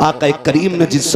आका करीम ने जिस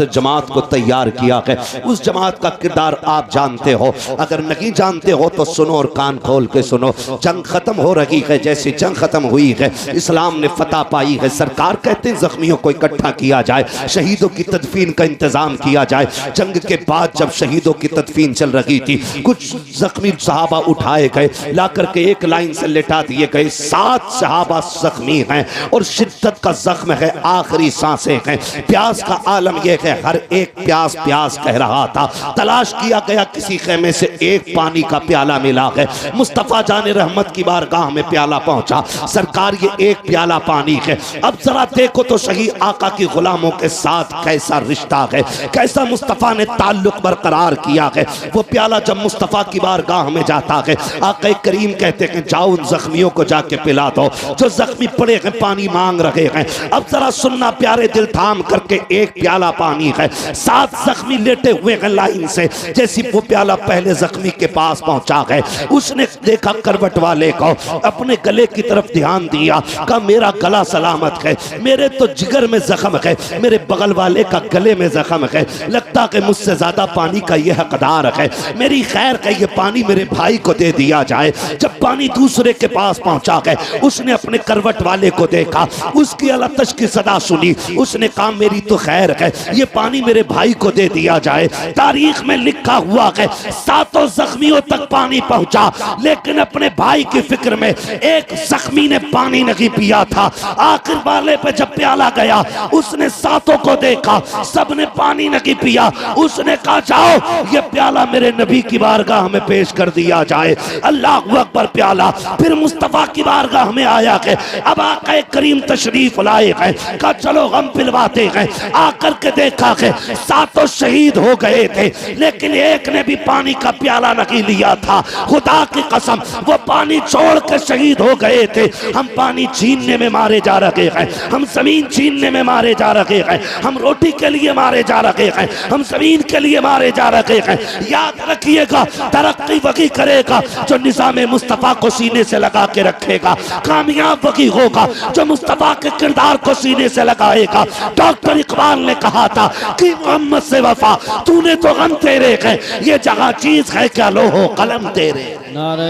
जमात को तैयार किया है उस जमात का किरदार आप जानते हो। अगर नहीं जानते हो तो सुनो और कान खोल के सुनो। जंग खत्म हो रही है, जैसे जंग खत्म हुई है इस्लाम ने फतह पाई है। सरकार कहते हैं जख्मियों को इकट्ठा किया जाए, शहीदों की तदफीन का इंतजाम किया जाए। जंग के बाद जब शहीदों की तदफीन चल रही थी, कुछ जख्मी सहाबा उठाए गए, ला करके एक लाइन से लेटा दिए गए। 7 सहाबा जख्मी हैं और शिद्दत का जख्म है, आखिरी सांसें हैं। प्यास का आलम यह है, हर एक प्यास प्यास कह रहा था। तलाश किया गया, किसी खेमे से एक पानी का प्याला मिला है। मुस्तफा जाने रहमत की बारगाह में प्याला पहुंचा। सरकार ये एक प्याला पानी है। अब जरा देखो तो सही आका की गुलामों के साथ कैसा रिश्ता है, कैसा मुस्तफा ने ताल्लुक बरकरार किया है। वो प्याला जब मुस्तफा की बारगाह में जाता है, आका करीम कहते हैं जाओ उन जख्मियों को जाके पिला दो जो जख्मी पड़े हैं, पानी मांग रहे हैं। अब जरा सुनना प्यारे दिल, थाम करके एक प्याला पानी है। 7 जख्मी लेटे हुए हैं लाइन से। जैसी वो प्याला पहले जख्मी के पास पहुंचा है, उसने देखा करवट वाले को, अपने गले की तरफ ध्यान दिया, कहा मेरा गला सलामत है, मेरे तो जिगर में जख्म है, मेरे बगल वाले का गले में जख्म है, लगता है मुझसे ज्यादा पानी का यह हकदार है, मेरी खैर है ये पानी मेरे भाई को दे दिया जाए। जब पानी दूसरे के पास पहुंचा है, उसने अपने करवट वाले को देखा, उसकी अलतश की सदा सुनी, उसने कहा मेरी तो खैर है, ये पानी मेरे भाई को दे दिया जाए। तारीख में लिखा हुआ है 7 जख्मियों तक पानी पहुंचा, लेकिन अपने भाई की फिक्र में एक जख्मी ने पानी नहीं पिया था। आखिर वाले पे जब प्याला गया, उसने 7 को देखा, सबने पानी नहीं पिया। उसने कहा जाओ ये प्याला मेरे नबी की बारगाह में पेश कर दिया जाए। अल्लाह अकबर। प्याला फिर मुस्तफा की बारगाह में आया है। अब आका करीम तशरीफ लाए हैं, कहा चलो हम पिलवाते हैं। आकर के देखा है 7 शहीद हो गए थे, लेकिन एक ने भी पानी का प्याला नहीं लिया था। खुदा की कसम वो पानी छोड़ के शहीद हो गए थे। हम पानी छीनने में मारे जा रहे हैं, हम जमीन छीनने में मारे जा रहे हैं, हम रोटी के लिए मारे जा रहे हैं, हम जमीन के लिए मारे जा रहे हैं। याद रखिएगा, तरक्की वही करेगा जो निज़ाम मुस्तफा को सीने से लगा के रखेगा। कामयाब वही होगा जो मुस्तफा के किरदार को सीने से लगाएगा। डॉक्टर इकबाल ने कहा था कि मोहम्मद से वफा तूने तो गम तेरे है, ये जगह चीज है क्या लोहो कलम तेरे। नारे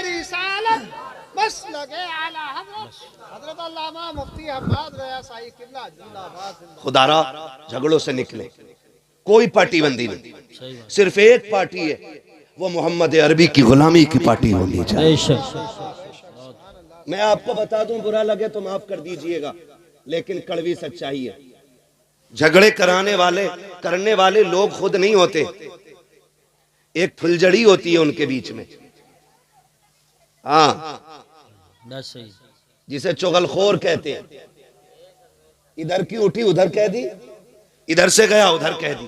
रिसालत बस लगे आला हज़रत अल्लामा मुफ्ती अहमद रज़ा साईं किबला जिंदाबाद। खुदारा झगड़ों से निकले, कोई पार्टी बंदी नहीं, सिर्फ एक पार्टी है, वो मोहम्मद अरबी की गुलामी की पार्टी होनी चाहिए। मैं आपको बता दूं, बुरा लगे तो माफ कर दीजिएगा, लेकिन कड़वी सच्चाई है। झगड़े करने वाले लोग खुद नहीं होते, एक फुलझड़ी होती है उनके बीच में। हाँ, जिसे चुगलखोर कहते हैं। इधर की उठी उधर कह दी, इधर से गया उधर कह दी।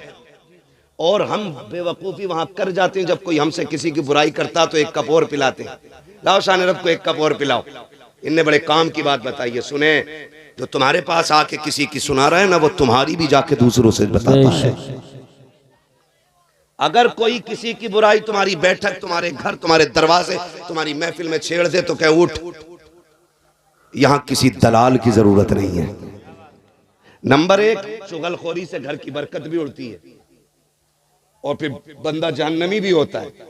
और हम बेवकूफी वहां कर जाते हैं, जब कोई हमसे किसी की बुराई करता तो एक कप और पिलाते हैं, लाओ शान रब को एक कप और पिलाओ। इनने बड़े काम की बात बताई है। सुने, जो तुम्हारे पास आके किसी की सुना रहा है ना, वो तुम्हारी भी जाके दूसरों से बताता है। अगर कोई किसी की बुराई तुम्हारी बैठक, तुम्हारे घर, तुम्हारे दरवाजे, तुम्हारी महफिल में छेड़ दे तो कह उठ, यहां किसी दलाल की जरूरत नहीं है। नंबर 1, चुगलखोरी से घर की बरकत भी उड़ती है और फिर बंदा जहन्नमी भी होता है।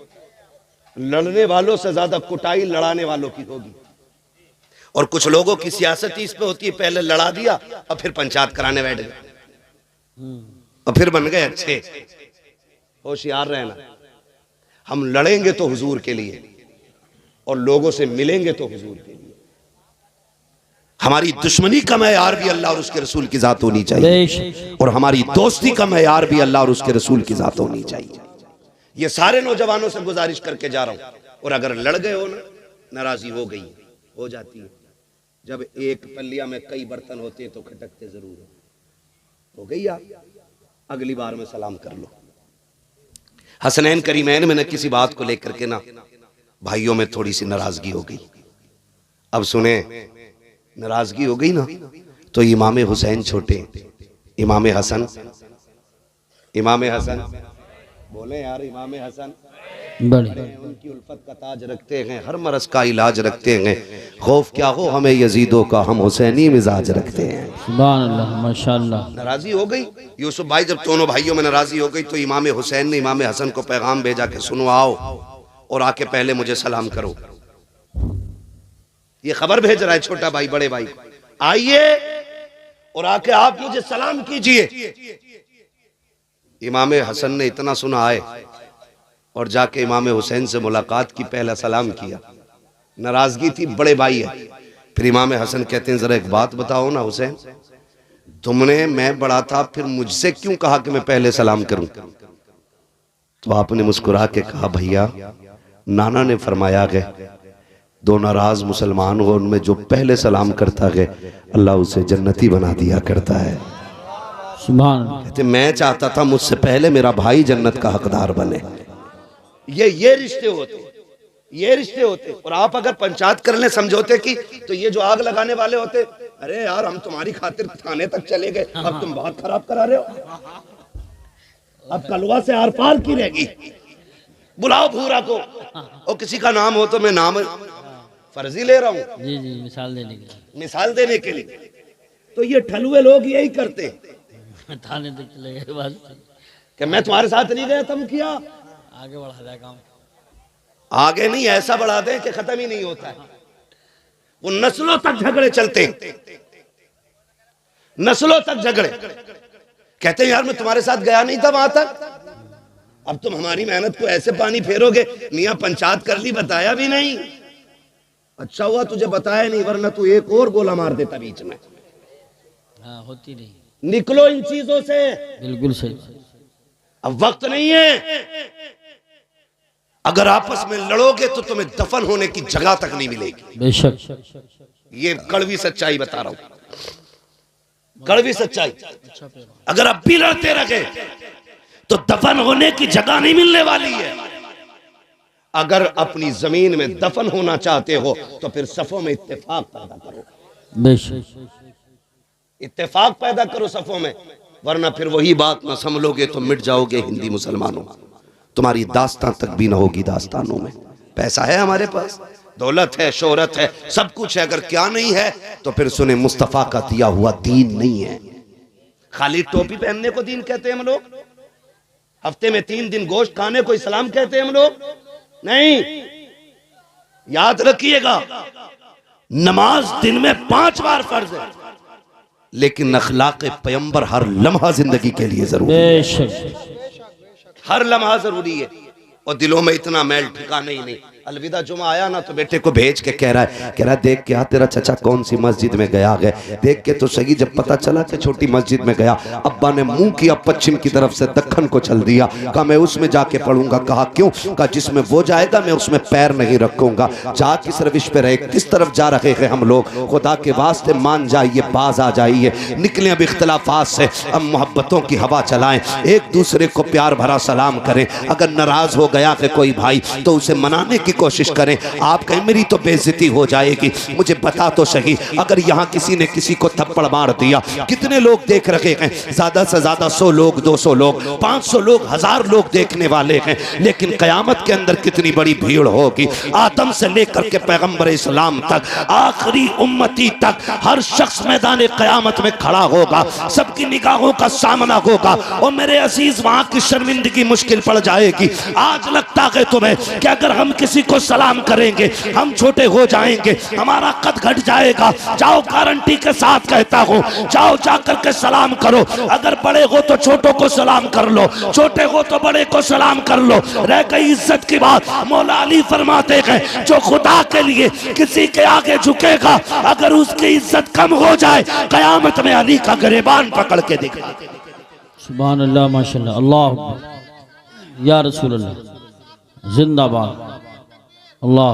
लड़ने वालों से ज्यादा कुटाई लड़ाने वालों की होगी। और कुछ लोगों की सियासत इस पे होती है, पहले लड़ा दिया और फिर पंचायत कराने बैठ गए और फिर बन गए अच्छे। होशियार रहना, हम लड़ेंगे तो हुजूर के लिए और लोगों से मिलेंगे तो हुजूर के लिए। हमारी दुश्मनी का मैयार भी अल्लाह और उसके रसूल की जात होनी चाहिए, और हमारी दोस्ती का मैयार भी अल्लाह और उसके रसूल की जात होनी चाहिए। ये सारे नौजवानों से गुजारिश करके जा रहा हूं। और अगर लड़ गए हो ना, नाराजगी हो जाती है। जब एक पल्लिया में कई बर्तन होते हैं तो खटकते जरूर हो गई। आप अगली बार में सलाम कर लो। हसनैन करीमैन में न किसी बात को लेकर के ना भाइयों में थोड़ी सी नाराजगी हो गई। अब सुने, नाराजगी हो गई ना तो इमाम हुसैन छोटे, इमाम हसन बोले यार, इमाम हसन बड़ी उनकी उल्फत का ताज रखते हैं, हर मरज का इलाज रखते हैं। खौफ क्या हो हमें यजीदों का, हम हुसैनी मिजाज रखते हैं। सुभान अल्लाह माशाअल्लाह। नाराजी हो गई यूसुफ भाई, जब दोनों भाइयों में नाराजी हो गई तो इमाम हुसैन ने इमाम हसन को पैगाम भेजा कि सुनो आओ और आके पहले मुझे सलाम करो। ये खबर भेज रहा है छोटा भाई बड़े भाई, आइए और आके आप मुझे सलाम कीजिए। इमाम हसन ने इतना सुना आए और जाके इमाम हुसैन से मुलाकात की, पहला सलाम किया। नाराजगी थी, बड़े भाई है। फिर इमाम हसन कहते हैं जरा एक बात बताओ ना हुसैन, तुमने, मैं बड़ा था, फिर मुझसे क्यों कहा कि मैं पहले सलाम करूं? तो आपने मुस्कुरा के कहा भैया नाना ने फरमाया गए दो नाराज मुसलमान हो उनमें जो पहले सलाम करता गए अल्लाह उसे जन्नती बना दिया करता है। सुभान। कहते मैं चाहता था मुझसे पहले मेरा भाई जन्नत का हकदार बने। ये रिश्ते होते, ये रिश्ते होते। और आप अगर पंचायत कर ले समझौते की, तो ये जो आग लगाने वाले होते, अरे यार हम तुम्हारी खातिर थाने तक चले गए, अब तुम बहुत खराब करा रहे हो, अब कलवा से आर पार की रहेगी, बुलाओ भूरा को। और किसी का नाम हो तो मैं नाम फर्जी ले रहा हूँ, जी जी, मिसाल देने के लिए, मिसाल देने के लिए। तो ये ठलुए लोग यही करते थाने तक चले गए बस, कि मैं तुम्हारे साथ नहीं गया, तुम किया, आगे बढ़ा जाए काम। आगे नहीं ऐसा बढ़ा दे कि खत्म ही नहीं होता है। वो नस्लों तक झगड़े चलते हैं, नस्लों तक झगड़े। कहते हैं यार मैं तुम्हारे साथ गया नहीं था वहां तक, अब तुम हमारी मेहनत को ऐसे पानी फेरोगे। मियां पंचायत कर ली, बताया भी नहीं। अच्छा हुआ तुझे बताया नहीं, वरना तू एक और गोला मार देता बीच में। हाँ होती नहीं, निकलो इन चीजों से, बिल्कुल सही। अब वक्त नहीं है। अगर आपस में लड़ोगे तो तुम्हें दफन होने की जगह तक नहीं मिलेगी। बेशक, ये कड़वी सच्चाई बता रहा हूं, कड़वी सच्चाई। अगर अब भी लड़ते रहे तो दफन होने की जगह नहीं मिलने वाली है। अगर अपनी जमीन में दफन होना चाहते हो तो फिर सफों में इत्तेफाक पैदा करो, बेशक इत्तेफाक पैदा करो सफों में, वरना फिर वही बात ना संभलोगे तो मिट जाओगे हिंदी मुसलमानों। तुम्हारी दास्तां तक भी ना होगी दास्तानों में। पैसा है हमारे पास, दौलत है, शोहरत है, सब कुछ है, अगर क्या नहीं है तो फिर सुने मुस्तफा का दिया हुआ दीन नहीं है। खाली टोपी पहनने को दीन कहते हैं हम लोग, हफ्ते में 3 दिन गोश्त खाने को इस्लाम कहते हैं हम लोग, नहीं। याद रखिएगा नमाज दिन में 5 बार फर्ज है, लेकिन अखलाक पैगंबर हर लम्हा जिंदगी के लिए जरूरी है। बेशक, हर लम्हा जरूरी है। और दिलों में इतना मैल ठिकाना ही नहीं। अलविदा जुमा आया ना तो बेटे को भेज के कह रहा है देख क्या तेरा चचा कौन सी मस्जिद में गया है, देख के तो सही। जब पता चला कि छोटी मस्जिद में गया, अब्बा ने मुंह किया पश्चिम की तरफ से दक्खन को चल दिया। कहा मैं उसमें जाके पढ़ूंगा। कहा क्यों? कहा जिसमें वो जाएगा मैं उसमें पैर नहीं रखूंगा। जा किस रविश पे रहे, किस तरफ जा रहे हैं हम लोग, खुदा के वास्ते मान जाइए, बाज आ जाइए, निकले अब इख्तलाफात से, अब मोहब्बतों की हवा चलाएं, एक दूसरे को प्यार भरा सलाम करें। अगर नाराज हो गया है कोई भाई तो उसे मनाने की कोशिश करें। आप कहें मेरी तो बेइज्जती हो जाएगी, मुझे बता तो सही, अगर यहाँ किसी ने किसी को थप्पड़ मार दिया, कितने लोग देख रहे हैं? ज्यादा से ज्यादा 100 लोग, 200 लोग, 500 लोग, 1000 लोग देखने वाले हैं। लेकिन कयामत के अंदर कितनी बड़ी भीड़ होगी। आदम से लेकर के पैगंबर इस्लाम तक, आखिरी उम्मती तक, हर शख्स मैदान कयामत में खड़ा होगा, सबकी निगाहों का सामना होगा। और मेरे अजीज वहां की शर्मिंदगी मुश्किल पड़ जाएगी। आज लगता है तुम्हें कि अगर हम किसी को सलाम करेंगे हम छोटे हो जाएंगे, हमारा कद घट जाएगा। जाओ गारंटी के साथ कहता हूँ, जाओ जाकर के सलाम करो। अगर बड़े हो तो छोटों को सलाम कर लो, छोटे हो तो बड़े को सलाम कर लो। रह गई इज्जत की बात, मौला अली फरमाते हैं जो खुदा के लिए किसी के आगे झुकेगा, अगर उसकी इज्जत कम हो जाए कयामत में अली का गिरबान पकड़ के दिखा। सुभान अल्लाह माशाअल्लाह, अल्लाह या रसूल अल्लाह, जिंदाबाद, अल्लाह।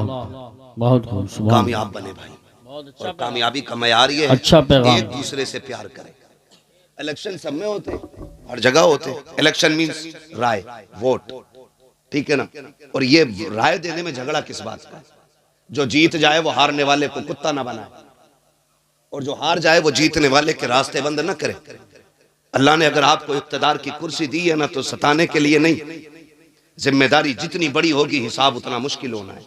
बहुत खूब, सुभान। कामयाब बने भाई, और कामयाबी का मयार ये है अच्छा पैगाम, एक दूसरे से प्यार करें। इलेक्शन सब में होते, हर जगह होते। इलेक्शन मींस राय, वोट, ठीक है ना। और ये राय देने में झगड़ा किस बात का? जो जीत जाए वो हारने वाले को कुत्ता ना बनाए, और जो हार जाए वो जीतने वाले के रास्ते बंद न करे। अल्लाह ने अगर आपको इख्तिदार की कुर्सी दी है ना तो सताने के लिए नहीं, जिम्मेदारी जितनी बड़ी होगी हिसाब उतना मुश्किल होना है,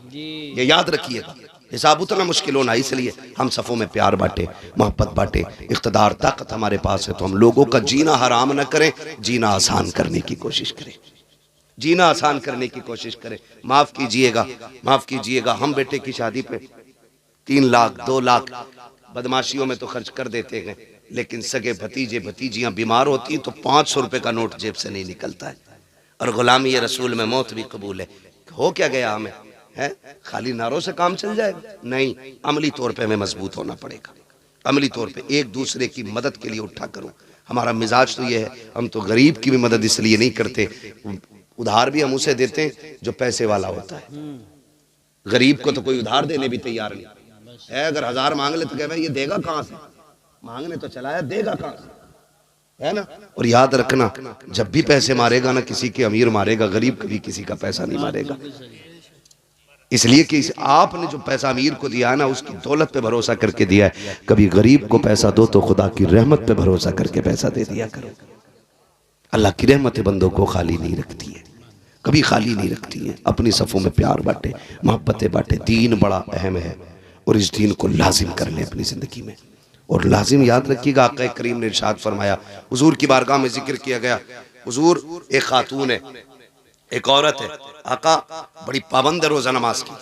ये याद रखिएगा। हिसाब उतना मुश्किल होना है, इसलिए हम सफ़ों में प्यार बांटे, मोहब्बत बांटे। इख्तिदार ताकत हमारे पास है तो हम लोगों का जीना हराम न करें, जीना आसान करने की कोशिश करें, जीना आसान करने की कोशिश करें। माफ़ कीजिएगा, माफ़ कीजिएगा, हम बेटे की शादी पे 3 लाख 2 लाख बदमाशियों में तो खर्च कर देते हैं, लेकिन सगे भतीजे भतीजियाँ बीमार होती हैं तो 500 रुपये का नोट जेब से नहीं निकलता है। और गुलामी रसूल में मौत भी कबूल है। हो क्या गया हमें, है खाली नारों से काम चल जाएगा? नहीं, अमली तौर पे हमें मजबूत होना पड़ेगा। अमली तौर पे एक दूसरे की मदद के लिए उठा करूँ। हमारा मिजाज तो ये है, हम तो गरीब की भी मदद इसलिए नहीं करते, उधार भी हम उसे देते हैं जो पैसे वाला होता है। गरीब को तो कोई उधार देने भी तैयार नहीं है। अगर 1000 मांग ले तो कह भाई ये देगा कहाँ से, मांगने तो चला है, देगा कहाँ से, है ना। और याद रखना, जब भी पैसे मारेगा ना किसी के अमीर मारेगा, गरीब कभी किसी का पैसा नहीं मारेगा। इसलिए कि आपने जो पैसा अमीर को दिया है ना, उसकी दौलत पे भरोसा करके दिया है। कभी गरीब को पैसा दो तो खुदा की रहमत पे भरोसा करके पैसा दे दिया करो। अल्लाह की रहमत बंदों को खाली नहीं रखती है, कभी खाली नहीं रखती है। अपनी सफ़ों में प्यार बांटे, मोहब्बतें बांटे। दीन बड़ा अहम है और इस दीन को लाजिम कर लें अपनी ज़िंदगी में। और लाजिम याद रखिएगा, आका करीम ने इरशाद फरमाया, हुजूर की बारगाह में जिक्र किया गया, हुजूर एक खातून है, एक औरत है, आका बड़ी पाबंद है रोज़ा नमाज की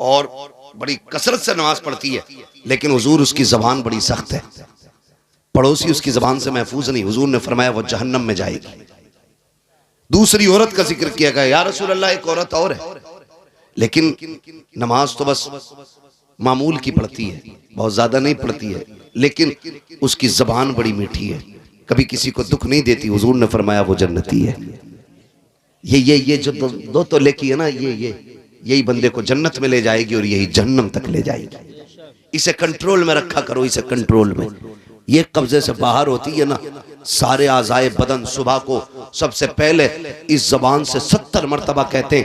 और बड़ी कसरत से नमाज पढ़ती है, लेकिन हुजूर उसकी ज़बान बड़ी सख्त है, पड़ोसी उसकी ज़बान से महफूज नहीं। हुजूर ने फरमाया वो जहन्नम में जाएगी। दूसरी औरत का जिक्र किया गया, या रसूल अल्लाह एक औरत और है, लेकिन नमाज तो बस मामूल की पढ़ती है, बहुत ज्यादा नहीं पढ़ती है, लेकिन उसकी ज़बान बड़ी मीठी है, कभी किसी को दुख नहीं देती। हुजूर ने फरमाया वो जन्नती है। ये जो दो तो लेकी है ना, यही बंदे को जन्नत में ले जाएगी और यही जहन्नम तक ले जाएगी। इसे कंट्रोल में रखा करो, इसे कंट्रोल में। ये कब्जे से बाहर होती है ना, सारे आज़ाए बदन सुबह को सबसे पहले इस ज़बान से 70 मरतबा कहते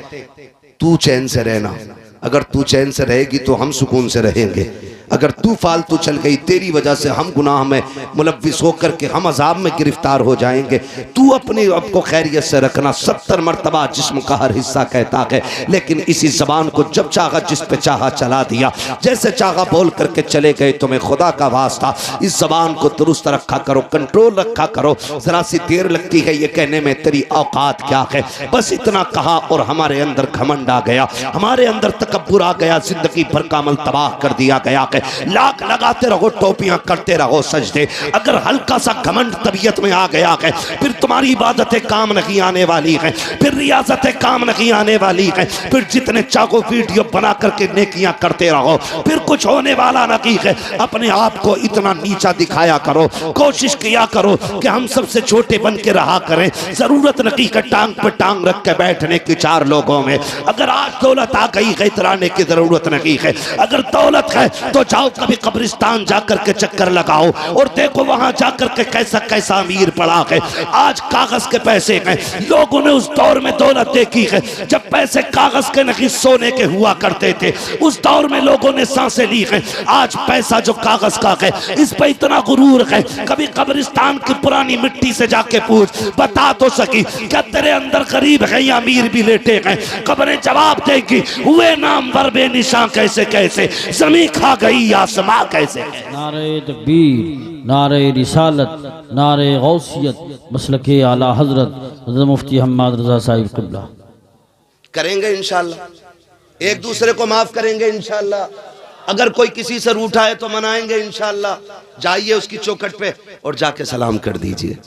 तू चैन से रहना, अगर तू चैन से रहेगी तो हम सुकून से रहेंगे, अगर तू फालतू चल गई तेरी वजह से हम गुनाह में मुलव्विस होकर के हम अजाब में गिरफ्तार हो जाएंगे। तू अपने आप को खैरियत से रखना। 70 मरतबा जिस्म का हर हिस्सा कहता है, लेकिन इसी जबान को जब चाहा जिस पे चाहा चला दिया, जैसे चाहा बोल करके चले गए। तुम्हें खुदा का वास्ता इस जबान को दुरुस्त रखा करो, कंट्रोल रखा करो। जरा सी देर लगती है ये कहने में तेरी औकात क्या है, बस इतना कहा और हमारे अंदर घमंड आ गया, हमारे अंदर तकब्बुर आ गया, जिंदगी भर का अमल तबाह कर दिया गया। लाख लगाते रहो, टोपियां करते रहो सजदे, अगर हल्का सा घमंड तबीयत में आ गया है, फिर तुम्हारी इबादतें काम नहीं आने वाली हैं, फिर रियाजतें काम नहीं आने वाली हैं, फिर जितने चाहो वीडियो बना करके नेकियां करते रहो, फिर कुछ होने वाला नहीं है। अपने आप को इतना नीचा दिखाया करो, कोशिश किया करो कि हम सबसे छोटे बन के रहा करें। जरूरत नहीं कि टांग पे टांग रख के बैठने की 4 लोगों में। अगर आज दौलत आ गई है, इतराने की जरूरत नहीं है। अगर दौलत है तो जाओ कभी कब्रिस्तान जाकर के चक्कर लगाओ और देखो वहां जाकर के कैसा कैसा अमीर पड़ा है। आज कागज के पैसे हैं, लोगों ने उस दौर में दौलत देखी है जब पैसे कागज के नहीं सोने के हुआ करते थे, उस दौर में लोगों ने सांसें ली है। आज पैसा जो कागज का है, इस पे इतना गुरूर है। कभी कब्रिस्तान की पुरानी मिट्टी से जाके पूछ, बता तो सकी क्या तेरे अंदर गरीब है या अमीर भी लेटे हैं? कब्रें जवाब देगी, हुए नामवर बेनिशां कैसे कैसे, जमीन खा गई आसमां कैसे। नारे तकबीर, नारे रिसालत, नारे गौसियत, मसलके आला हजरत मुफ्ती हम्माद रजा साहिब क़िबला। करेंगे इंशाअल्लाह, एक दूसरे को माफ करेंगे इंशाअल्लाह। अगर कोई किसी से रूठा है तो मनाएंगे इंशाअल्लाह। जाइए उसकी चौखट पे और जाके सलाम कर दीजिए।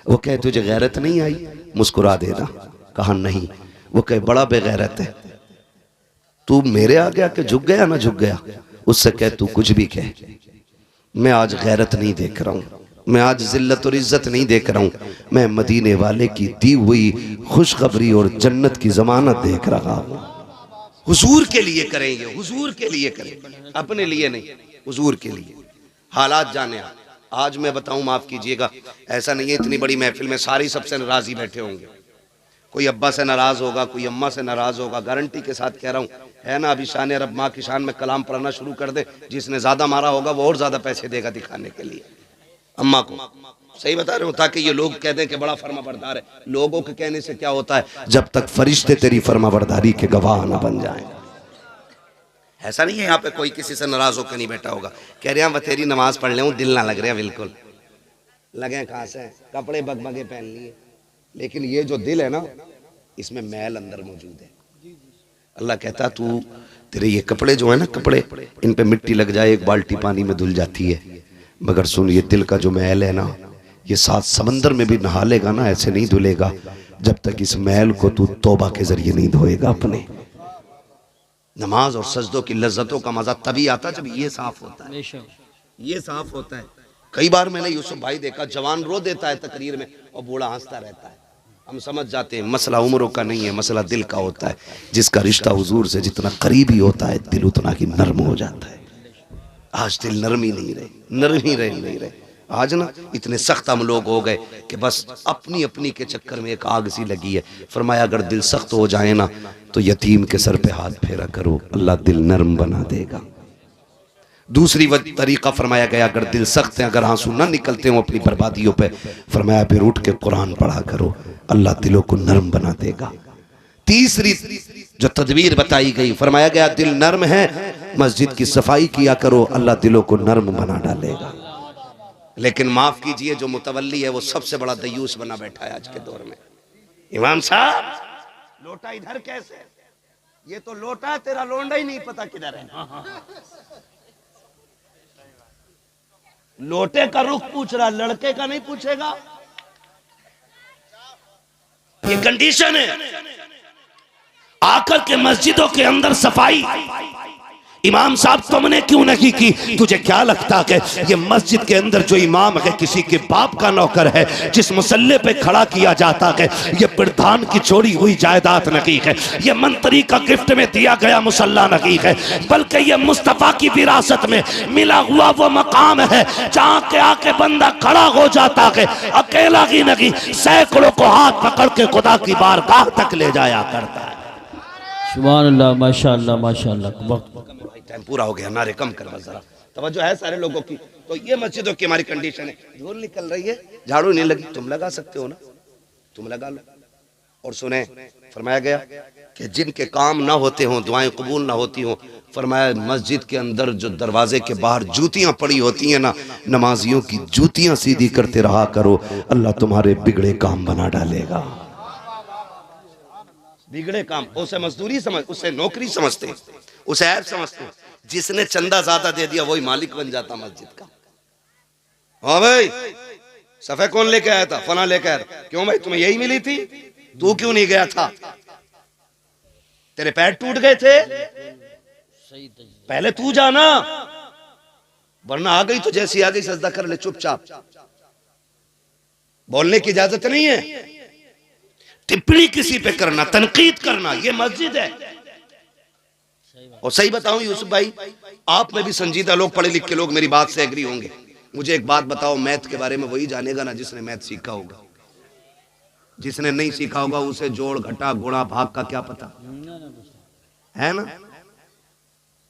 वो कहे तुझे गैरत नहीं आई, मुस्कुरा देना। कहा नहीं। वो कहे बड़ा बेगैरत है, तू मेरे आ गया कि झुक गया ना झुक गया। उससे कह तू कुछ भी कह, मैं आज गैरत नहीं देख रहा हूँ, मैं आज जिल्लत और इज्जत नहीं देख रहा हूँ, मैं मदीने वाले की दी हुई खुशखबरी और जन्नत की जमानत देख रहा हूँ। हुजूर के लिए करेंगे, हुजूर के लिए करेंगे, अपने लिए नहीं, हुजूर के लिए। हालात जाने आज मैं बताऊं, माफ कीजिएगा, ऐसा नहीं है इतनी बड़ी महफिल में सारी सबसे नाराजी बैठे होंगे। कोई अब्बा से नाराज होगा, कोई अम्मा से नाराज होगा, गारंटी के साथ कह रहा हूँ, है ना। अभी शान रब माँ की शान में कलाम पढ़ना शुरू कर दे, जिसने ज्यादा मारा होगा वो और ज्यादा पैसे देगा दिखाने के लिए। अम्मा को। सही बता रहे हो, ताकि ये लोग कहते हैं कि बड़ा फर्माबरदार है। लोगों के कहने से क्या होता है, जब तक फरिश्ते तेरी फर्माबरदारी के गवाह ना बन जाएं। ऐसा नहीं है यहाँ पे कोई किसी से नाराज होकर नहीं बैठा होगा, कह रहे हैं तेरी नमाज पढ़ ले, दिल ना लग रहा, बिल्कुल लगे कहाँ से, कपड़े बगबगे पहन लिए, लेकिन ये जो दिल है ना, इसमें मैल अंदर मौजूद है। अल्लाह कहता तू तेरे ये कपड़े जो है ना, कपड़े इन पे मिट्टी लग जाए, एक बाल्टी पानी में धुल जाती है, मगर सुन ये दिल का जो मैल है ना, ये 7 समंदर में भी नहा लेगा ना, ऐसे नहीं धुलेगा जब तक इस मैल को तू तौबा के जरिए नहीं धोएगा अपने। नमाज और सजदों की लज्जतों का मजा तभी आता जब ये साफ होता है, ये साफ होता है। कई बार मैंने यूसुफ भाई देखा, जवान रो देता है तकरीर में और बूढ़ा हंसता रहता है। हम समझ जाते हैं मसला उम्रों का नहीं है, मसला दिल का होता है। जिसका रिश्ता हुजूर से जितना करीबी होता है, दिल उतना ही नर्म हो जाता है। आज दिल नरम ही नहीं रहे, नरम ही नहीं रहे। आज ना इतने सख्त हम लोग हो गए कि बस अपनी अपनी के चक्कर में एक आग सी लगी है। फरमाया अगर दिल सख्त हो जाए ना, तो यतीम के सर पे हाथ फेरा करो, अल्लाह दिल नरम बना देगा। दूसरी तरीका फरमाया गया, अगर दिल सख्त है, अगर आंसू ना निकलते हो अपनी बर्बादियों पे, फरमाया फिर उठ के कुरान पढ़ा करो, अल्लाह दिलों को नरम बना देगा। तीसरी जो तदबीर बताई गई, फरमाया गया दिल नरम है, मस्जिद की सफाई किया करो, अल्लाह दिलों को नरम बना डालेगा। लेकिन माफ कीजिए, जो मुतवल्ली है वो सबसे बड़ा दयूस बना बैठा है आज के दौर में। इमाम साहब लोटा इधर कैसे, ये तो लोटा तेरा लोंडा ही नहीं पता किधर है। लोटे का रुख पूछ रहा, लड़के का नहीं पूछेगा। ये कंडीशन है। आकर के मस्जिदों के अंदर सफाई इमाम साहब तुमने क्यों नहीं की? तुझे क्या लगता है ये मस्जिद के अंदर जो इमाम है किसी के बाप का नौकर है, जिस मुसल्ले पे खड़ा किया जाता है ये प्रधान की छोड़ी हुई जायदाद नहीं है, ये मंत्री का गिफ्ट में दिया गया मुसल्ला नहीं है, बल्कि ये मुस्तफा की विरासत में मिला हुआ वो मकाम है जहाँ के आके बंदा खड़ा हो जाता है, अकेला ही नहीं सैकड़ों को हाथ पकड़ के खुदा की बारगाह तक ले जाया करता है। सुभान अल्लाह, माशाअल्लाह माशाअल्लाह। टाइम पूरा हो गया, नारे कम कर बस जरा, तवज्जो है सारे लोगों की। तो ये मस्जिदों की हमारी कंडीशन है। धूल निकल रही है, झाड़ू नहीं लगी, तुम लगा सकते हो ना, तुम लगा लो। और सुने, फरमाया गया कि जिनके काम ना होते हों, दुआएं कबूल ना होती हों, फरमाया मस्जिद के अंदर जो दरवाजे के बाहर जूतियां पड़ी होती हैं ना, नमाजियों की जूतियां सीधी करते रहा करो, अल्लाह तुम्हारे बिगड़े काम बना डालेगा। बिगड़े काम, उसे मजदूरी समझ, उसे नौकरी समझते, उसे ऐप समझते। जिसने चंदा ज्यादा दे दिया वही मालिक बन जाता मस्जिद का। हाँ भाई, सफे कौन लेके आया था? फना लेके आया था। क्यों भाई, तुम्हें यही मिली थी, तू क्यों नहीं गया था? तेरे पैर टूट गए थे, पहले तू जाना, वरना आ गई तो जैसी आ गई सजदा कर ले चुपचाप। बोलने की इजाजत नहीं है, टिप्पणी किसी पे करना, तनकीद करना, ये मस्जिद है। और सही बताऊं यूसुफ भाई, आप में भी संजीदा लोग, पढ़े लिखे लोग मेरी बात से एग्री होंगे। मुझे एक बात बताओ, मैथ के बारे में वही जानेगा ना जिसने मैथ सीखा होगा। जिसने नहीं सीखा होगा उसे जोड़ घटा गुणा भाग का क्या पता है ना।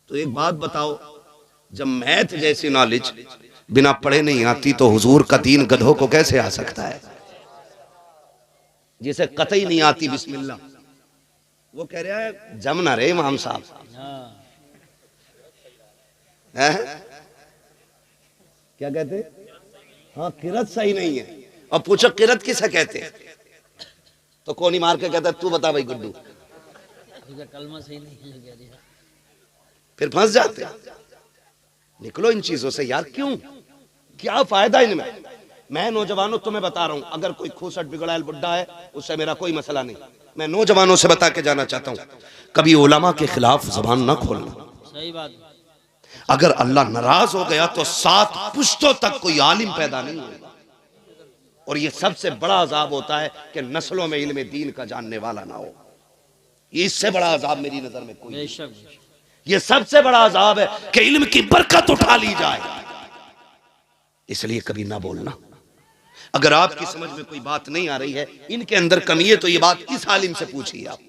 तो एक बात बताओ, जब मैथ जैसी नॉलेज बिना पढ़े नहीं आती तो हुजूर का दीन गधों को कैसे आ सकता है? जिसे कतई नहीं आती बिस्मिल्लाह, वो कह रहा है जम ना रे इमाम साहब। क्या कहते? हाँ, किरत सही नहीं है। और पूछो किरत किसे कहते हैं, तो कौन ही मार के कहता है तू बता भाई गुड्डू, कलमा सही नहीं है, फिर फंस जाते। निकलो इन चीजों से यार, क्यों, क्या फायदा इनमें। मैं नौजवानों तुम्हें बता रहा हूं, अगर कोई खूसट बिगड़ायल बुड्ढा है उससे मेरा कोई मसला नहीं। मैं नौजवानों से बता के जाना चाहता हूं, कभी उलमा के खिलाफ जुबान ना खोलना। सही बात। अगर अल्लाह नाराज हो गया तो 7 पुश्तों तक कोई आलिम पैदा नहीं होगा। और ये सबसे बड़ा अजाब होता है कि नस्लों में इल्म दीन का जानने वाला ना हो। ये इससे बड़ा अजाब मेरी नजर में कोई नहीं। ये सबसे बड़ा अजाब है कि इल्म की बरकत उठा ली जाए। इसलिए कभी ना बोलना। अगर आपकी समझ में कोई बात नहीं आ रही है, इनके अंदर कमी है, तो ये बात इस आलिम से पूछिए आप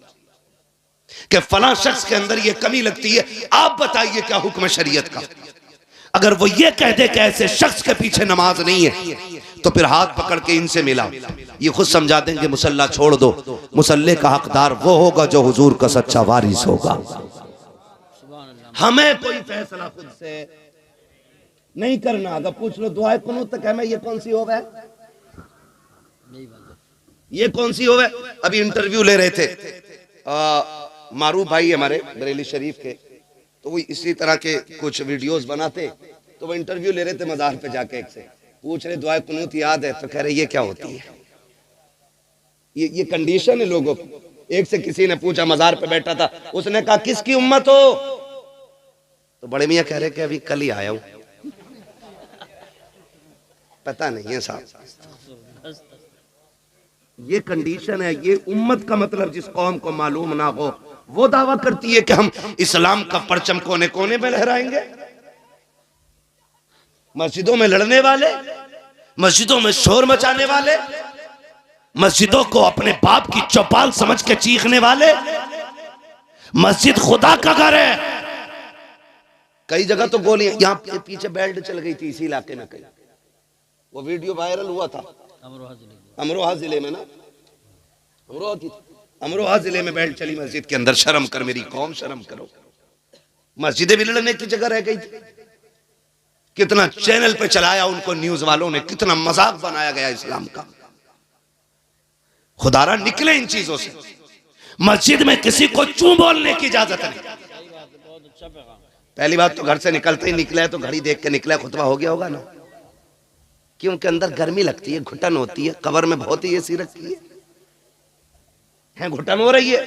कि फला शख्स के अंदर ये कमी लगती है, आप बताइए क्या हुक्म शरीयत का। अगर वो ये कह दे कि ऐसे शख्स के पीछे नमाज नहीं है तो फिर हाथ पकड़ के इनसे मिला, ये खुद समझा देंगे मुसल्ला छोड़ दो। मुसल्ले का हकदार वो होगा जो हुजूर का सच्चा वारिस होगा। हमें कोई फैसला खुद से नहीं करना। अगर पूछ लो दुआए कुनूत तक हमें, ये कौन सी होवे, ये कौन सी होवे। अभी इंटरव्यू ले रहे थे मारूफ भाई हमारे बरेली शरीफ के, तो वो इसी तरह के कुछ वीडियोस बनाते, तो वो इंटरव्यू ले रहे थे मज़ार पे जाके, एक से पूछ रहे दुआए कुनूत याद है, तो कह रहे ये क्या होती है, ये कंडीशन है लोगों की। एक से किसी ने पूछा, मज़ार पे बैठा था, उसने कहा किसकी उम्मत हो, तो बड़े मियाँ कह रहे कि अभी कल ही आया हूं, पता नहीं है साहब। ये कंडीशन है। ये उम्मत का मतलब जिस कौम को मालूम ना हो वो दावा करती है कि हम इस्लाम का परचम कोने कोने में लहराएंगे। मस्जिदों में लड़ने वाले, मस्जिदों में शोर मचाने वाले, मस्जिदों को अपने बाप की चौपाल समझ के चीखने वाले। मस्जिद खुदा का घर है। कई जगह तो गोलियां, यहाँ पीछे बेल्ट चल गई थी इसी इलाके में, कहीं वो वीडियो वायरल हुआ था अमरोहा जिले में ना, अमरोहा जिले में बेल्ट चली मस्जिद के अंदर। शर्म कर मेरी कौम, शर्म करो। मस्जिदें भी लड़ने की जगह रह गई थी। कितना चैनल पे चलाया उनको न्यूज वालों ने, कितना मजाक बनाया गया इस्लाम का। खुदारा निकले इन चीजों से। मस्जिद में किसी को चूं बोलने की इजाजत नहीं। पहली बात तो घर से निकलते ही निकला है तो घड़ी देख के निकला, खुतबा हो गया होगा ना, क्योंकि अंदर गर्मी लगती है, घुटन होती है, कब्र में बहुत ही एसी रखी है, घुटन हो रही है,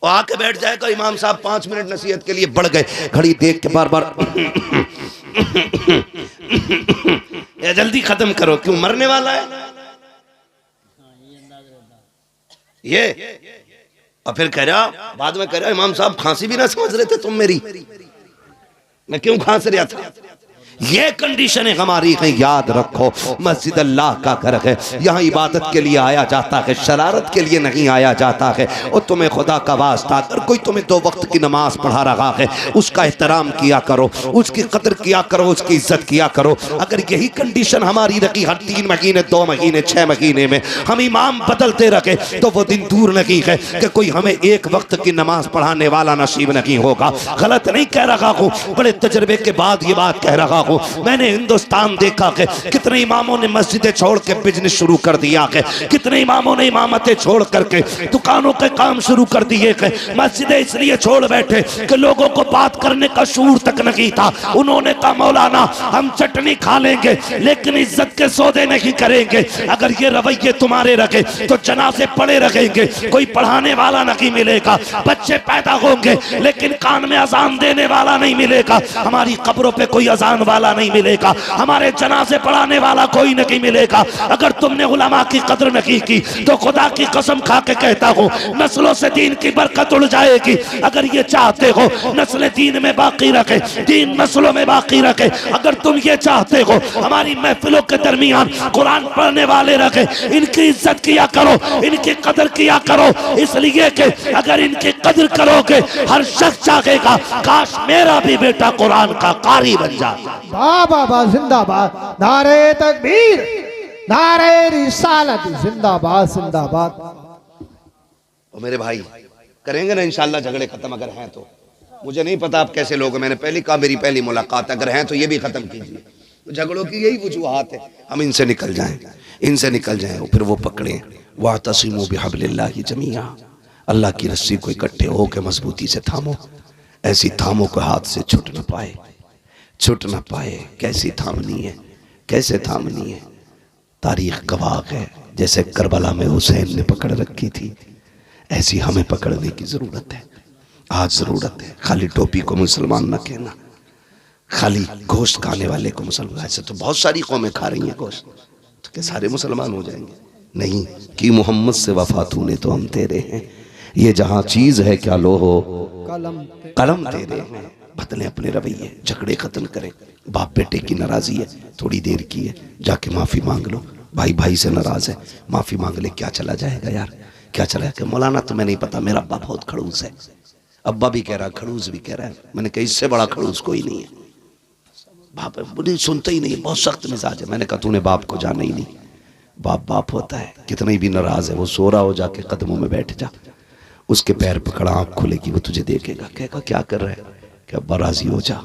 और आके बैठ जाएगा इमाम साहब 5 मिनट नसीहत के लिए, बढ़ गए, घड़ी देख के बार बार जल्दी खत्म करो, क्यों मरने वाला है ये। और फिर कह रहा, बाद में कह रहा इमाम साहब खांसी भी ना समझ रहे थे तुम मेरी, मैं क्यों खांस रहा था। ये कंडीशन है हमारी, कहीं याद रखो। मस्जिद अल्लाह का घर है, यहाँ इबादत के लिए आया जाता है, शरारत के लिए नहीं आया जाता है। और तुम्हें खुदा का वास्ता, अगर कोई तुम्हें 2 वक्त की नमाज पढ़ा रहा है उसका एहतराम किया करो, उसकी कदर किया करो, उसकी इज्जत किया करो। अगर यही कंडीशन हमारी रखी, हर 3 महीने 2 महीने 6 महीने में हम इमाम बदलते रखे, तो वो दिन दूर नहीं है कि कोई हमें 1 वक्त की नमाज पढ़ाने वाला नसीब नहीं होगा। गलत नहीं कह रहा हूँ, बड़े तजर्बे के बाद ये बात कह रहा हूँ। मैंने हिंदुस्तान देखा कि कितने इमामों ने मस्जिदें छोड़ के बिजनेस शुरू कर दिया है, कितने इमामों ने इमामतें छोड़ करके दुकानों के काम शुरू कर दिए हैं। मस्जिदें इसलिए छोड़ बैठे कि लोगों को बात करने का शूर तक नहीं था। उन्होंने कहा मौलाना हम चटनी खा लेंगे लेकिन इज्जत के सौदे नहीं करेंगे। अगर ये रवैये तुम्हारे रखे तो जनाजे पड़े रहेंगे, कोई पढ़ाने वाला नहीं मिलेगा, बच्चे पैदा होंगे लेकिन कान में अजान देने वाला नहीं मिलेगा, हमारी कब्रों पे कोई अजान वाला नहीं मिलेगा, हमारे जनाजे पढ़ाने वाला कोई नहीं मिलेगा। अगर तुमने उलमा की कदर नहीं की तो खुदा की कसम खा के कहता हूँ नस्लों से दीन की बरकत उड़ जाएगी। अगर ये चाहते हो नस्लें दीन में बाकी रखे, दीन नस्लों में बाकी रखे, अगर तुम ये चाहते हो हमारी महफिलों के दरमियान कुरान पढ़ने वाले रखे, इनकी इज्जत किया करो, इनकी कदर किया करो, इसलिए कि अगर इनकी कदर करोगे हर शख्स चाहेगा काश मेरा भी बेटा कुरान का कारी बन जाए। बाबा जिंदाबाद, नारे तकबीर, नारे रिसालत, जिंदाबाद जिंदाबाद। और मेरे भाई करेंगे ना इंशाल्लाह झगड़े खत्म, अगर हैं तो। मुझे नहीं पता आप कैसे लोग, मैंने पहली कहा मेरी पहली मुलाकात, अगर हैं तो ये भी खत्म कीजिए। तो झगड़ों की यही वजूहात है, हम इनसे निकल जाएं, इनसे निकल जाएं, फिर वो पकड़ें वातसिमू बिहब्लिल्लाहि जमीआ, अल्लाह की रस्सी को इकट्ठे होकर मजबूती से थामो, ऐसी थामो को हाथ से छूट न पाए, छूट न पाए। कैसी थामनी है, कैसे थामनी है, तारीख गवाह है। जैसे करबला में हुसैन ने पकड़ रखी थी, ऐसी हमें पकड़ने की जरूरत है। आज जरूरत है। खाली टोपी को मुसलमान न कहना, खाली गोश्त खाने वाले को मुसलमान। ऐसे तो बहुत सारी कौमें खा रही हैं गोश्त, तो क्या सारे मुसलमान हो जाएंगे? नहीं, कि मोहम्मद से वफा तूने तो हम तेरे हैं, ये जहां चीज है क्या लो हो कलम तेरे हैं। बदले अपने रवैये, झगड़े खत्म करें। बाप बेटे की नाराजी है, थोड़ी देर की है, जाके माफी मांग लो। भाई भाई से नाराज है, माफी मांग ले, क्या चला जाएगा यार, क्या चला जाएगा। मौलाना तुम्हें नहीं पता मेरा अब्बा बहुत खड़ूस है, अब्बा भी कह रहा, खड़ूस भी कह रहा है। मैंने कहा इससे बड़ा खड़ूस कोई नहीं है। बाप बुढ़ी सुनते ही नहीं, बहुत सख्त मिजाज है। मैंने कहा तूने बाप को जाना ही नहीं, बाप बाप होता है, कितना ही भी नाराज है वो सो रहा हो जाके कदमों में बैठ जा, उसके पैर पकड़ा, आँख खुलेगी, वो तुझे देखेगा, कहेगा क्या कर रहा है, क्या अब्बा राजी हो जा।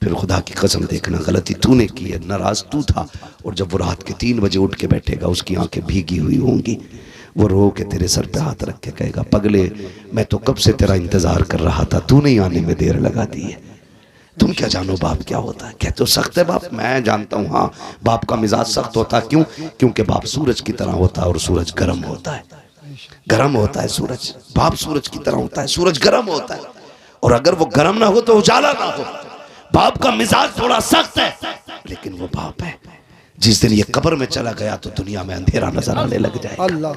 फिर खुदा की कसम देखना गलती तूने की है, नाराज तू था। और जब वो रात के 3 बजे उठ के बैठेगा, उसकी आंखें भीगी हुई होंगी, वो रो के तेरे सर पे हाथ रख के कहेगा पगले मैं तो कब से तेरा इंतजार कर रहा था, तूने ही आने में देर लगा दी है। तुम क्या जानो बाप क्या होता है। क्या तो सख्त है बाप, मैं जानता हूँ, हाँ बाप का मिजाज सख्त होता है। क्यों? क्योंकि बाप सूरज की तरह होता है और सूरज गर्म होता है, गर्म होता है सूरज। बाप सूरज की तरह होता है, सूरज गर्म होता है, और अगर वो गर्म ना हो तो उजाला ना हो। बाप का मिजाज थोड़ा सख्त है, लेकिन वो बाप है। जिस दिन ये कब्र में चला गया तो दुनिया में अंधेरा नजर आने लग जाएगा,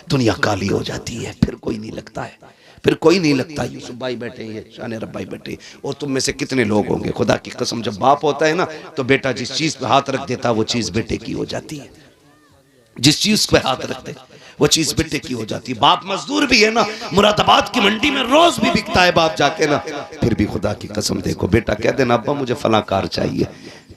दुनिया काली हो जाती है, फिर कोई नहीं लगता है, फिर कोई नहीं लगता। यूसुफ भाई बैठे हैं, शान रब भाई बैठे, और तुम में से कितने लोग होंगे, खुदा की कसम जब बाप होता है ना तो बेटा जिस चीज पे हाथ रख देता वो चीज बेटे की हो जाती है, जिस चीज पे हाथ रखते वो चीज बेटे की हो जाती है। बाप मजदूर भी है ना, मुरादाबाद की मंडी में रोज भी बिकता है बाप जाके ना, फिर भी खुदा की कसम देखो बेटा कह देना अब्बा मुझे फला कार चाहिए,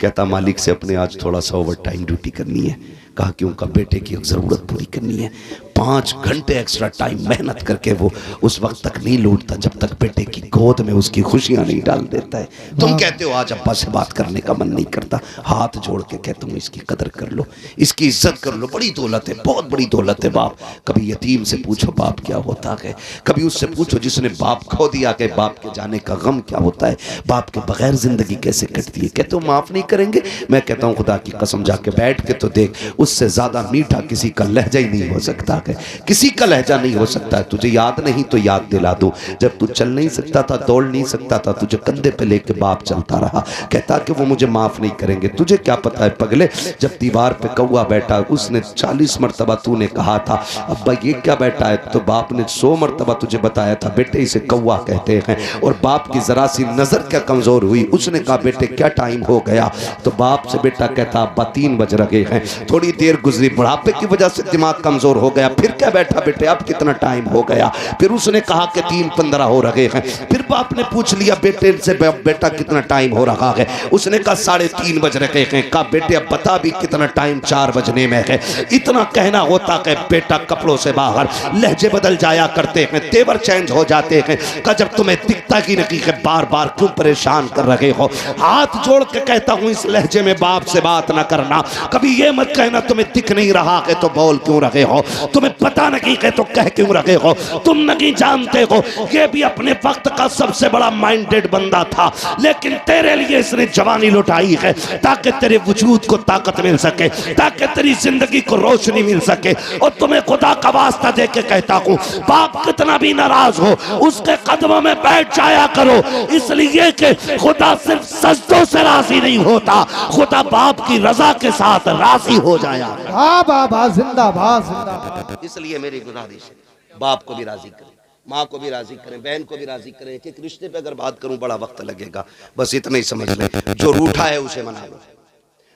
कहता मालिक से अपने आज थोड़ा सा ओवर टाइम ड्यूटी करनी है। कहा कि उनका बेटे की एक जरूरत पूरी करनी है, 5 घंटे एक्स्ट्रा टाइम मेहनत करके वो उस वक्त तक नहीं लौटता जब तक बेटे की गोद में उसकी खुशियां नहीं डाल देता है। तुम कहते हो आज अब्बा से बात करने का मन नहीं करता, हाथ जोड़ के कहता हूँ इसकी कदर कर लो, इसकी इज्जत कर लो, बड़ी दौलत है, बहुत बड़ी दौलत है बाप। कभी यतीम से पूछो बाप क्या होता है, कभी उससे पूछो जिसने बाप खो दिया कि बाप के जाने का गम क्या होता है, बाप के बगैर जिंदगी कैसे कटती है। कहते हो माफ नहीं करेंगे, मैं कहता हूँ खुदा की कसम जाके बैठ के तो देख, उससे ज्यादा मीठा किसी का लहजा ही नहीं हो सकता है, किसी का लहजा नहीं हो सकता है। तुझे याद नहीं तो याद दिला दूं, जब तू चल नहीं सकता था, दौड़ नहीं सकता था, तुझे कंधे पे लेके बाप चलता रहा, कहता कि वो मुझे माफ नहीं करेंगे। तुझे क्या पता है पगले, जब दीवार पे कौवा बैठा उसने 40 मरतबा तूने कहा था अब्बा ये क्या बैठा है, तो बाप ने 100 मरतबा तुझे बताया था बेटे इसे कौवा कहते हैं। और बाप की जरा सी नजर क्या कमजोर हुई, उसने कहा बेटे क्या टाइम हो गया, तो बाप से बेटा कहता अब्बा 3 बज रहे हैं। थोड़ी देर गुजरी, बुढ़ापे की वजह से दिमाग कमजोर हो गया, फिर क्या बैठा बेटे अब कितना टाइम हो गया, फिर उसने कहा कि 3:15 हो रहे हैं। फिर बाप ने पूछ लिया बेटे से बेटा कितना टाइम हो रहा है, उसने कहा 3:30 बज रहे हैं। कहा बेटे अब बता भी कितना टाइम, 4 बजने में है। इतना कहना होता है बेटा कपड़ों से बाहर, लहजे बदल जाया करते हैं, तेवर चेंज हो जाते हैं। कहा जब तुम्हें दिखता की नहीं है बार बार क्यों परेशान कर रहे हो। हाथ जोड़ के कहता हूँ इस लहजे में बाप से बात ना करना, कभी ये मत कहना तुम्हें दिख नहीं रहा है तो बोल क्यों रहे हो, तुम्हें पता नहीं है तो कह क्यों रहे हो, तुम नहीं जानते हो ये भी अपने वक्त का सबसे बड़ा माइंडेड बंदा था, लेकिन तेरे लिए इसने जवानी लुटाई है ताकि तेरे वजूद को ताकत मिल सके, ताकि तेरी जिंदगी को रोशनी मिल सके। और तुम्हें खुदा का वास्ता दे के कहता हूँ बाप कितना भी नाराज हो उसके कदमों में बैठ जाया करो, इसलिए कि खुदा सिर्फ सजदों से राजी नहीं होता, खुदा बाप की रजा के साथ राजी हो जाया। जिंदाबाद जिंदाबाद। इसलिए मेरी गुजारिश है बाप को भी राजी करें, माँ को भी राजी करें, बहन को भी राजी करें। एक रिश्ते पे अगर बात करूं बड़ा वक्त लगेगा, बस इतना ही समझ लें जो रूठा है उसे मना लो।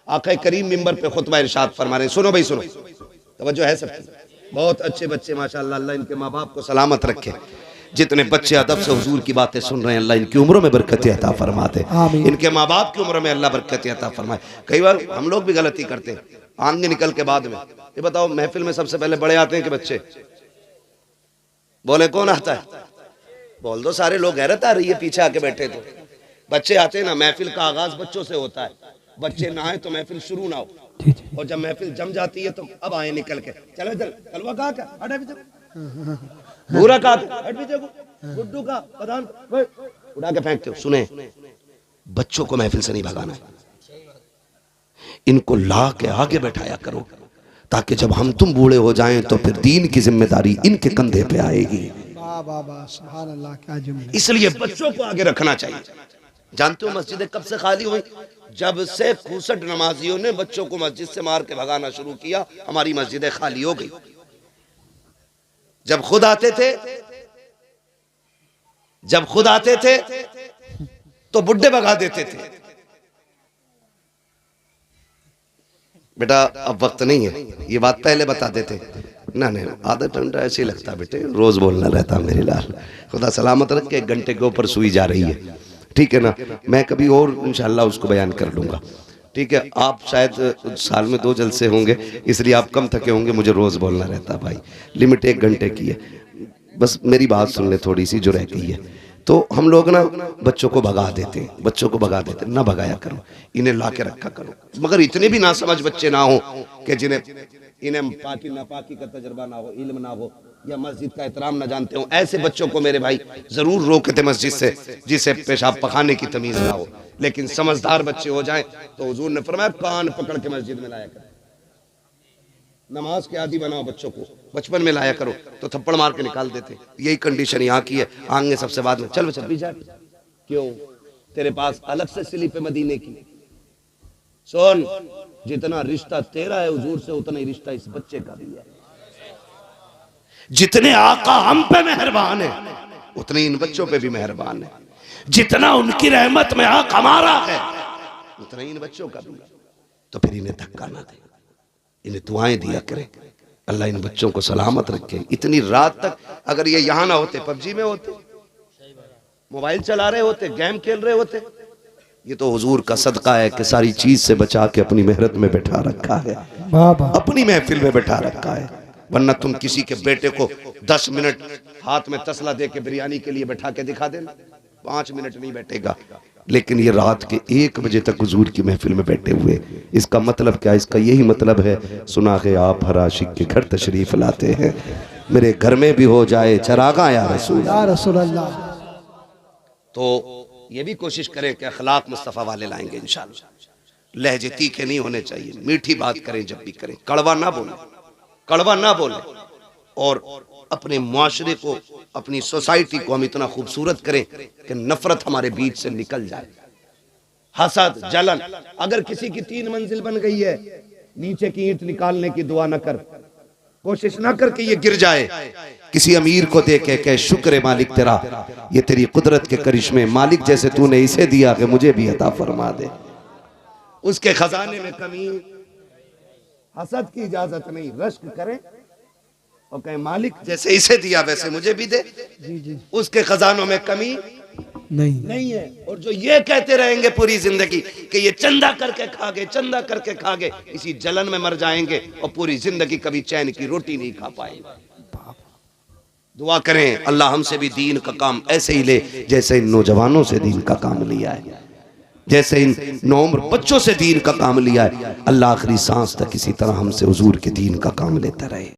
आका करीम मिंबर पे खुतबा इरशाद फरमा रहे, सुनो भाई सुनो, तवज्जो है सबकी। बहुत अच्छे बच्चे माशाअल्लाह, अल्लाह इनके माँ बाप को सलामत रखे। जितने बच्चे अदब से हुजूर की बातें सुन रहे हैं अल्लाह इनकी उम्रों में बरकत अता फरमाते, इनके माँ बाप की उम्र में अल्लाह बरकत अता फरमाए। कई बार हम लोग भी गलती करते हैं, आगे निकल के बाद में ये बताओ महफिल में सबसे पहले बड़े आते हैं कि बच्चे? बोले कौन आता है? बोल दो, सारे लोग हैरत आ रही है पीछे आके बैठे तो। बच्चे आते हैं ना, महफिल का आगाज बच्चों से होता है, बच्चे ना आए तो महफिल शुरू ना हो, और जब महफिल जम जाती है तो अब आए निकल के, चलो चल कलवा कहा क्या हटा पीछे, भूरा कहा हट पीछे को, गुड्डू का प्रधान उड़ा के फेंकते हो। सुने, बच्चों को महफिल से नहीं भगाना है, इनको ला के आगे बैठाया करो ताकि जब हम तुम बूढ़े हो जाएं तो फिर दीन की जिम्मेदारी इनके कंधे पे आएगी। सुभान अल्लाह, क्या जुमला। इसलिए बच्चों को आगे रखना चाहिए। जानते हो मस्जिदें कब से खाली हुई? जब से 65 नमाजियों ने बच्चों को मस्जिद से मार के भगाना शुरू किया, हमारी मस्जिदें खाली हो गई। जब खुद आते थे तो बुड्ढे भगा देते थे। बेटा अब वक्त नहीं है, ये बात पहले बता देते ना, नहीं आधा घंटा ऐसे ही लगता बेटे, रोज बोलना रहता मेरे लाल। खुदा सलामत रख के 1 घंटे के ऊपर सुई जा रही है, ठीक है ना। मैं कभी और इंशाल्लाह उसको बयान कर लूँगा, ठीक है। आप शायद साल में 2 जलसे होंगे, इसलिए आप कम थके होंगे, मुझे रोज़ बोलना रहता भाई, लिमिट 1 घंटे की है। बस मेरी बात सुन ले थोड़ी सी जो रह गई है। तो हम लोग ना बच्चों को भगा देते हैं, बच्चों को भगा देते हैं, ना भगाया करो, इन्हें ला के रखा करो। मगर इतने भी ना समझ बच्चे ना हो कि जिन्हें इन्हें पाकी नापाकी का तजर्बा ना हो, इल्म ना हो, या मस्जिद का एहतराम ना जानते हो, ऐसे बच्चों को मेरे भाई जरूर रोकते मस्जिद से, जिसे पेशाब पखाने की तमीज ना हो। लेकिन समझदार बच्चे हो जाएं तो हुजूर ने फरमाया कान पकड़ के मस्जिद में लाया करो, नमाज के आदि बनाओ बच्चों को, बचपन में लाया करो, तो थप्पड़ मार के निकाल देते। यही कंडीशन यहाँ की है, आगे सबसे बाद में चल बच्चा पीछे, क्यों तेरे पास अलग से स्लिप है मदीने की। सुन, जितना रिश्ता तेरा है हुजूर से, उतना ही रिश्ता इस बच्चे का भी है। जितने आका हम पे मेहरबान है, उतने इन बच्चों पे भी मेहरबान है। जितना उनकी रहमत में हक हमारा है, उतना इन बच्चों का भी है। तो फिर इन्हें धक्का ना दे, इन्हें दुआएं दिया करे, अल्लाह इन बच्चों को सलामत रखे। इतनी रात तक अगर ये यहाँ ना होते, पबजी में होते, मोबाइल चला रहे होते, गेम खेल रहे होते। ये तो हुजूर का सदका है कि सारी चीज से बचा के अपनी मेहरत में बैठा रखा है, अपनी महफिल में बैठा रखा है। वरना तुम किसी के बेटे को 10 मिनट हाथ में तसला दे के बिरयानी के लिए बैठा के दिखा देना, 5 मिनट नहीं बैठेगा। लेकिन ये रात के 1 बजे तक हुजूर की महफिल में बैठे हुए, इसका मतलब क्या? इसका यही मतलब है, सुना के आप हर आशिक के घर तशरीफ लाते हैं, मेरे घर में भी हो जाए चरागा या रसूल अल्लाह। तो ये भी कोशिश करें कि अखलाक मुस्तफ़ा वाले लाएंगे इंशाअल्लाह। लहजे तीखे नहीं होने चाहिए, मीठी बात करें जब भी करें, कड़वा ना बोले, कड़वा ना बोले। और अपने मुआशरे को, अपनी सोसाइटी को हम इतना खूबसूरत करें कि नफरत हमारे बीच से निकल जाए। हसद, जलन, अगर किसी की 3 मंजिल बन गई है, नीचे की ईंट निकालने की दुआ न कर, कोशिश ना कर कि ये गिर जाए। किसी अमीर को देखे के शुक्र है मालिक तेरा, ये तेरी कुदरत के करिश्मे मालिक, जैसे तूने इसे दिया कि मुझे भी अता फरमा दे। उसके खजाने में कमी, हसद की इजाजत नहीं, रश्क करें और कहें मालिक जैसे इसे दिया वैसे मुझे भी दे। उसके खजानों में कमी नहीं है। और जो ये कहते रहेंगे पूरी जिंदगी कि ये चंदा करके खा गए, चंदा करके खा गए, इसी जलन में मर जाएंगे और पूरी जिंदगी कभी चैन की रोटी नहीं खा पाएंगे। दुआ करें अल्लाह हमसे भी दीन का काम ऐसे ही ले जैसे इन नौजवानों से दीन का काम लिया है, जैसे इन नौउम्र बच्चों से दीन का काम लिया है। अल्लाह आखिरी सांस तक इसी तरह हमसे हुजूर के दीन का काम लेता रहे।